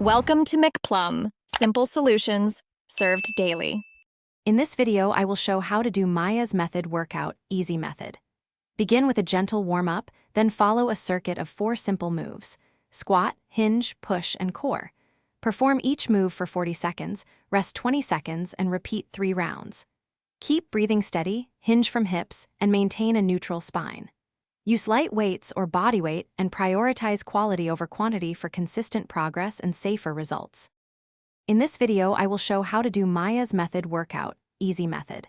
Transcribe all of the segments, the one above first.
Welcome to McPlum, simple solutions served daily. In this video, I will show how to do Maya's method workout, easy method. Begin with a gentle warm-up, then follow a circuit of 4 simple moves: squat, hinge, push, and core. Perform each move for 40 seconds, rest 20 seconds, and repeat 3 rounds. Keep breathing steady, hinge from hips, and maintain a neutral spine. Use light weights or body weight and prioritize quality over quantity for consistent progress and safer results. In this video, I will show how to do Maya's method workout, easy method.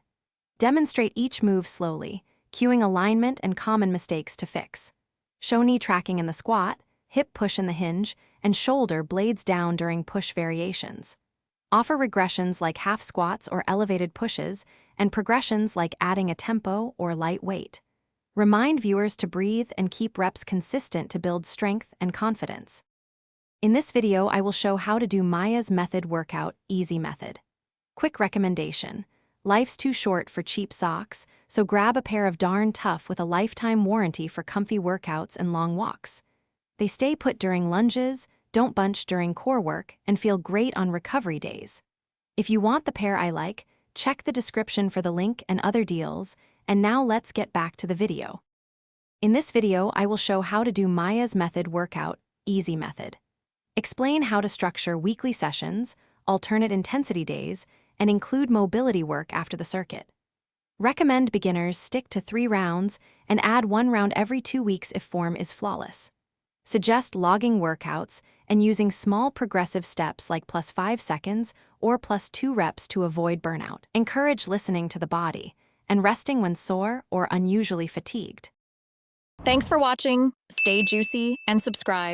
Demonstrate each move slowly, cueing alignment and common mistakes to fix. Show knee tracking in the squat, hip push in the hinge, and shoulder blades down during push variations. Offer regressions like half squats or elevated pushes, and progressions like adding a tempo or light weight. Remind viewers to breathe and keep reps consistent to build strength and confidence. In this video, I will show how to do Maya's method workout, easy method. Quick recommendation: life's too short for cheap socks, so grab a pair of Darn Tough with a lifetime warranty for comfy workouts and long walks. They stay put during lunges, don't bunch during core work, and feel great on recovery days. If you want the pair I like, check the description for the link and other deals. And now let's get back to the video. In this video, I will show how to do Maya's method workout, easy method. Explain how to structure weekly sessions, alternate intensity days, and include mobility work after the circuit. Recommend beginners stick to 3 rounds and add 1 round every 2 weeks if form is flawless. Suggest logging workouts and using small progressive steps like +5 seconds or +2 reps to avoid burnout. Encourage listening to the body and resting when sore or unusually fatigued. Thanks for watching. Stay juicy and subscribe.